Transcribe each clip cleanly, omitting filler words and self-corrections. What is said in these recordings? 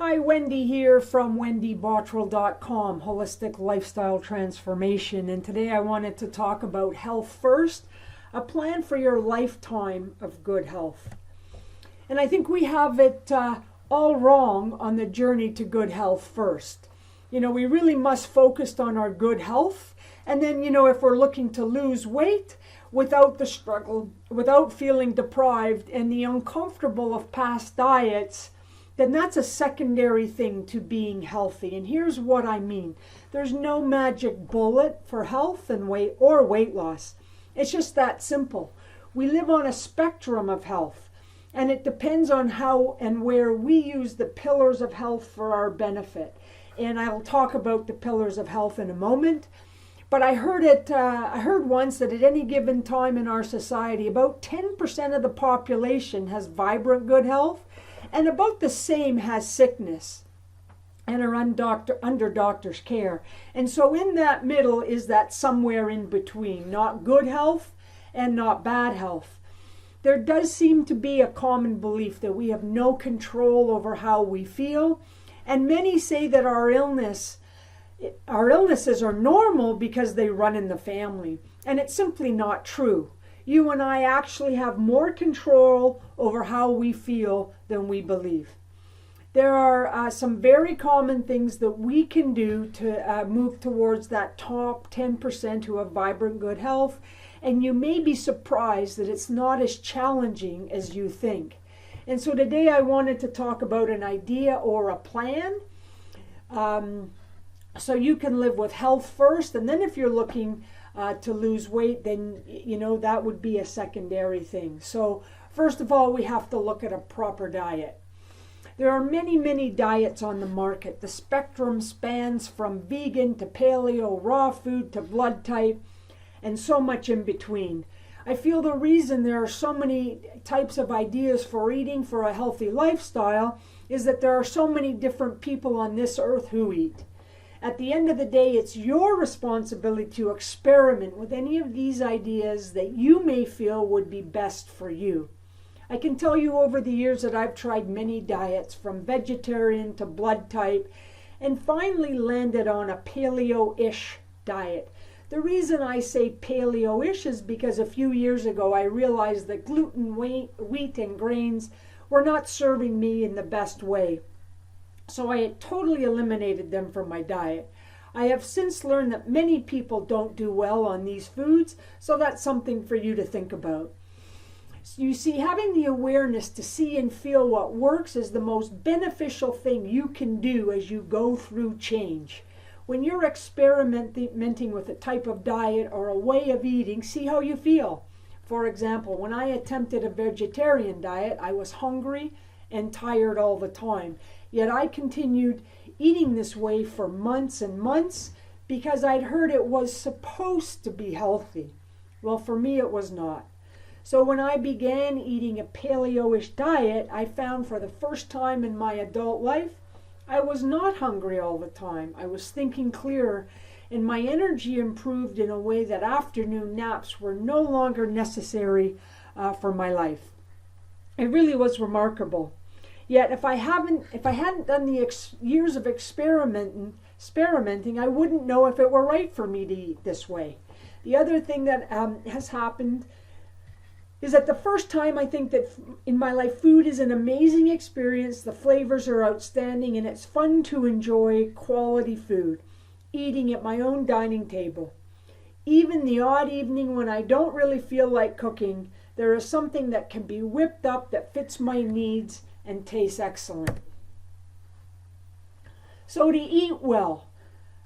Hi, Wendy here from wendybottrell.com, Holistic Lifestyle Transformation. And today I wanted to talk about health first, a plan for your lifetime of good health. And I think we have it all wrong on the journey to good health first. We really must focus on our good health. And then, if we're looking to lose weight without the struggle, without feeling deprived and the uncomfortable of past diets, then that's a secondary thing to being healthy. And here's what I mean. There's no magic bullet for health and weight or weight loss. It's just that simple. We live on a spectrum of health, and it depends on how and where we use the pillars of health for our benefit. And I'll talk about the pillars of health in a moment. But I heard once that at any given time in our society, about 10% of the population has vibrant good health, and about the same has sickness and are under doctor's care. And so in that middle is that somewhere in between, not good health and not bad health. There does seem to be a common belief that we have no control over how we feel, and many say that our illnesses are normal because they run in the family, and it's simply not true. You and I actually have more control over how we feel than we believe. There are some very common things that we can do to move towards that top 10% who have vibrant good health, and you may be surprised that it's not as challenging as you think. And so today I wanted to talk about an idea or a plan so you can live with health first, and then if you're looking to lose weight, then that would be a secondary thing. So first of all, we have to look at a proper diet. There are many diets on the market. The spectrum spans from vegan to paleo, raw food to blood type, and so much in between. I feel the reason there are so many types of ideas for eating for a healthy lifestyle is that there are so many different people on this earth who eat. At the end of the day, it's your responsibility to experiment with any of these ideas that you may feel would be best for you. I can tell you over the years that I've tried many diets, from vegetarian to blood type, and finally landed on a paleo-ish diet. The reason I say paleo-ish is because a few years ago I realized that gluten, wheat, and grains were not serving me in the best way. So I had totally eliminated them from my diet. I have since learned that many people don't do well on these foods, so that's something for you to think about. You see, having the awareness to see and feel what works is the most beneficial thing you can do as you go through change. When you're experimenting with a type of diet or a way of eating, see how you feel. For example, when I attempted a vegetarian diet, I was hungry and tired all the time. Yet I continued eating this way for months and months because I'd heard it was supposed to be healthy. Well, for me it was not. So when I began eating a paleo-ish diet, I found for the first time in my adult life, I was not hungry all the time. I was thinking clearer, and my energy improved in a way that afternoon naps were no longer necessary for my life. It really was remarkable. Yet if I hadn't done the years of experimenting, I wouldn't know if it were right for me to eat this way. The other thing that has happened is that the first time I think that in my life, food is an amazing experience. The flavors are outstanding, and it's fun to enjoy quality food, eating at my own dining table. Even the odd evening when I don't really feel like cooking, there is something that can be whipped up that fits my needs and tastes excellent. So to eat well,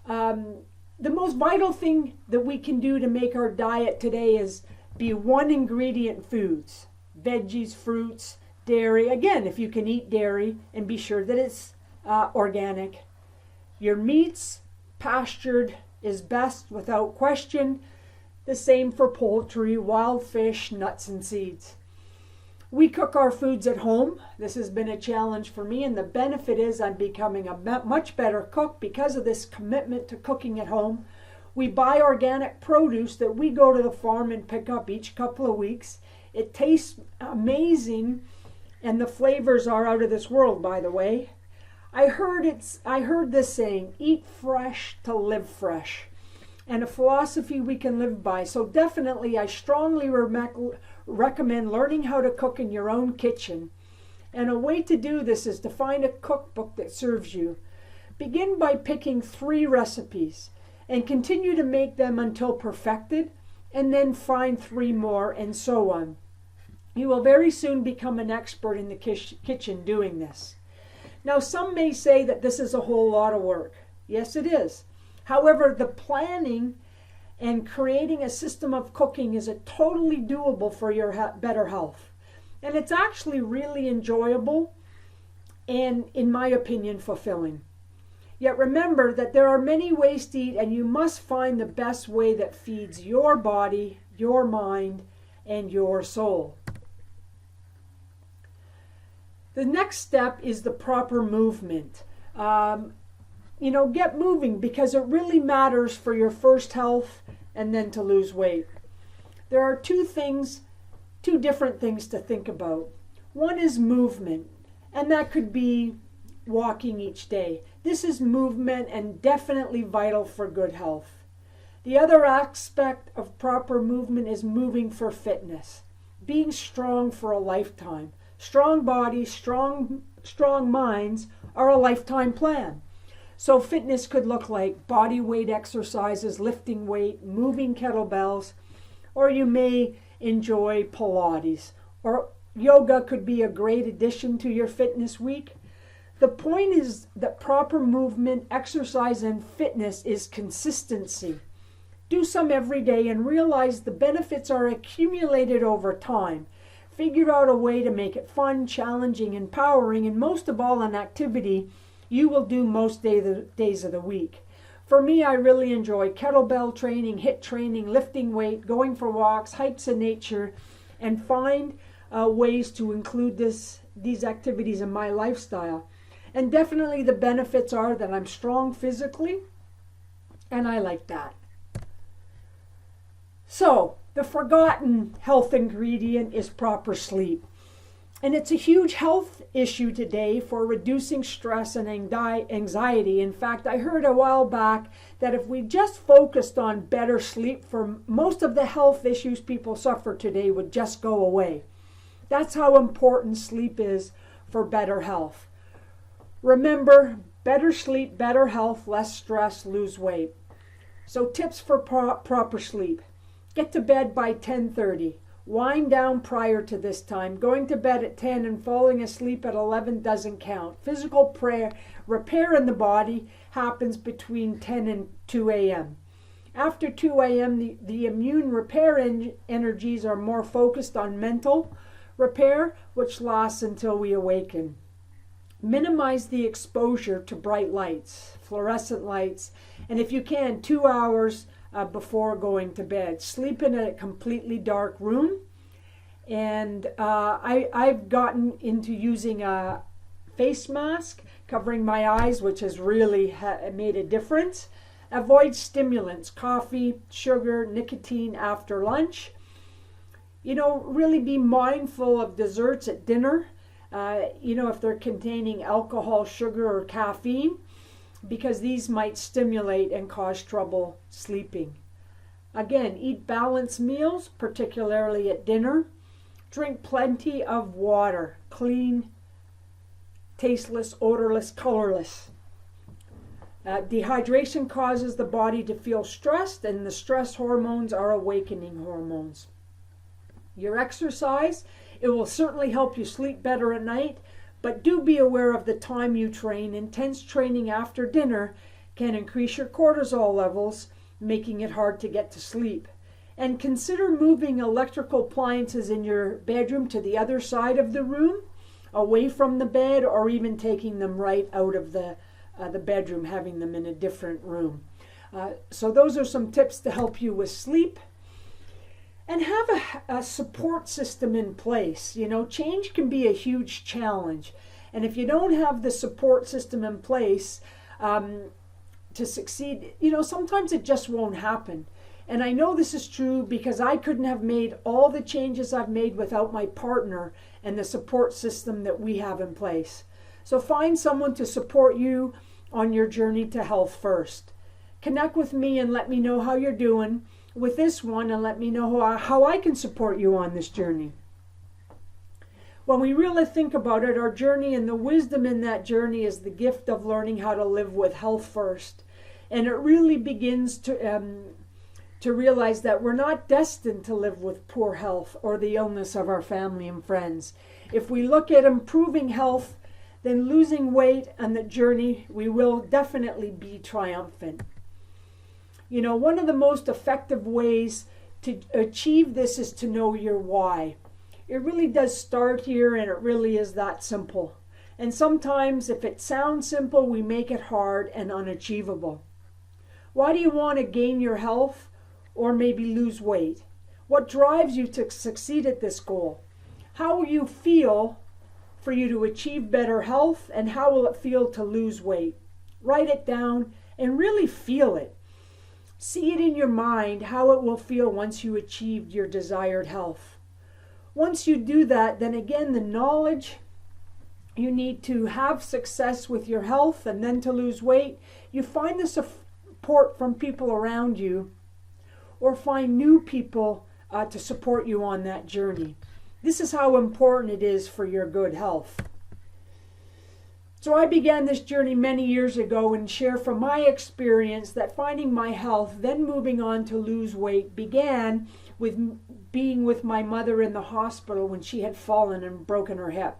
the most vital thing that we can do to make our diet today is be one ingredient foods, veggies, fruits, dairy. Again, if you can eat dairy, and be sure that it's organic. Your meats, pastured is best without question. The same for poultry, wild fish, nuts, and seeds. We cook our foods at home. This has been a challenge for me, and the benefit is I'm becoming a much better cook because of this commitment to cooking at home. We buy organic produce that we go to the farm and pick up each couple of weeks. It tastes amazing, and the flavors are out of this world, by the way. I heard this saying, eat fresh to live fresh, and a philosophy we can live by. So definitely I strongly recommend learning how to cook in your own kitchen. And a way to do this is to find a cookbook that serves you. Begin by picking 3 recipes and continue to make them until perfected, and then find 3 more, and so on. You will very soon become an expert in the kitchen doing this. Now, some may say that this is a whole lot of work. Yes, it is. However, the planning and creating a system of cooking is totally doable for your better health. And it's actually really enjoyable and, in my opinion, fulfilling. Yet remember that there are many ways to eat, and you must find the best way that feeds your body, your mind, and your soul. The next step is the proper movement. Get moving, because it really matters for your first health and then to lose weight. There are two different things to think about. One is movement, and that could be walking each day. This is movement and definitely vital for good health. The other aspect of proper movement is moving for fitness, being strong for a lifetime. Strong bodies, strong minds are a lifetime plan. So fitness could look like body weight exercises, lifting weight, moving kettlebells, or you may enjoy Pilates, or yoga could be a great addition to your fitness week. The point is that proper movement, exercise, and fitness is consistency. Do some every day and realize the benefits are accumulated over time. Figure out a way to make it fun, challenging, empowering, and most of all, an activity you will do most days of the week. For me, I really enjoy kettlebell training, HIIT training, lifting weight, going for walks, hikes in nature, and find ways to include these activities in my lifestyle. And definitely the benefits are that I'm strong physically, and I like that. So, the forgotten health ingredient is proper sleep. And it's a huge health issue today for reducing stress and anxiety. In fact, I heard a while back that if we just focused on better sleep, for most of the health issues people suffer today would just go away. That's how important sleep is for better health. Remember, better sleep, better health, less stress, lose weight. So tips for proper sleep. Get to bed by 10:30. Wind down prior to this time. Going to bed at 10 and falling asleep at 11 doesn't count. Physical repair in the body happens between 10 and 2 a.m. After 2 a.m., the immune repair energies are more focused on mental repair, which lasts until we awaken. Minimize the exposure to bright lights, fluorescent lights, and if you can, 2 hours before going to bed. Sleep in a completely dark room. And I've gotten into using a face mask covering my eyes, which has really made a difference. Avoid stimulants, coffee, sugar, nicotine after lunch. Really be mindful of desserts at dinner. If they're containing alcohol, sugar, or caffeine, because these might stimulate and cause trouble sleeping. Again, eat balanced meals, particularly at dinner. Drink plenty of water, clean, tasteless, odorless, colorless. Dehydration causes the body to feel stressed, and the stress hormones are awakening hormones. Your exercise, it will certainly help you sleep better at night, but do be aware of the time you train. Intense training after dinner can increase your cortisol levels, making it hard to get to sleep. And consider moving electrical appliances in your bedroom to the other side of the room, away from the bed, or even taking them right out of the bedroom, having them in a different room. So those are some tips to help you with sleep. And have a support system in place. Change can be a huge challenge. And if you don't have the support system in place to succeed, sometimes it just won't happen. And I know this is true because I couldn't have made all the changes I've made without my partner and the support system that we have in place. So find someone to support you on your journey to health first. Connect with me and let me know how you're doing with this one, and let me know how I can support you on this journey. When we really think about it, our journey and the wisdom in that journey is the gift of learning how to live with health first. And it really begins to realize that we're not destined to live with poor health or the illness of our family and friends. If we look at improving health, then losing weight and the journey, we will definitely be triumphant. You know, one of the most effective ways to achieve this is to know your why. It really does start here, and it really is that simple. And sometimes if it sounds simple, we make it hard and unachievable. Why do you want to gain your health or maybe lose weight? What drives you to succeed at this goal? How will you feel for you to achieve better health, and how will it feel to lose weight? Write it down and really feel it. See it in your mind how it will feel once you achieved your desired health. Once you do that, then again, the knowledge you need to have success with your health and then to lose weight, you find the support from people around you, or find new people to support you on that journey. This is how important it is for your good health. So I began this journey many years ago and share from my experience that finding my health, then moving on to lose weight, began with being with my mother in the hospital when she had fallen and broken her hip.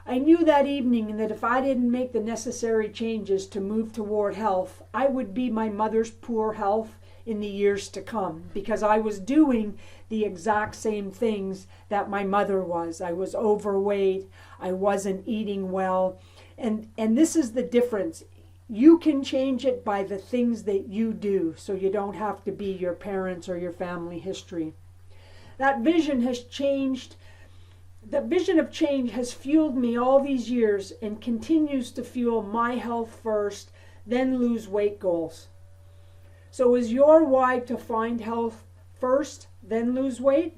I knew that evening that if I didn't make the necessary changes to move toward health, I would be my mother's poor health in the years to come, because I was doing the exact same things that my mother was. I was overweight, I wasn't eating well, and this is the difference. You can change it by the things that you do, so you don't have to be your parents or your family history. That vision has changed. The vision of change has fueled me all these years and continues to fuel my health first, then lose weight goals. So is your why to find health first, then lose weight?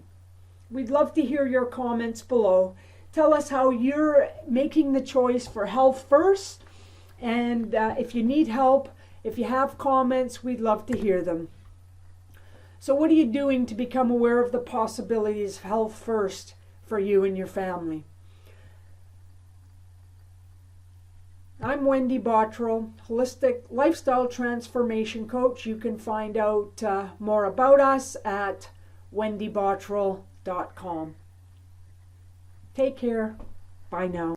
We'd love to hear your comments below. Tell us how you're making the choice for health first. And if you need help, if you have comments, we'd love to hear them. So what are you doing to become aware of the possibilities of health first for you and your family? I'm Wendy Bottrell, Holistic Lifestyle Transformation Coach. You can find out more about us at wendybottrell.com. Take care. Bye now.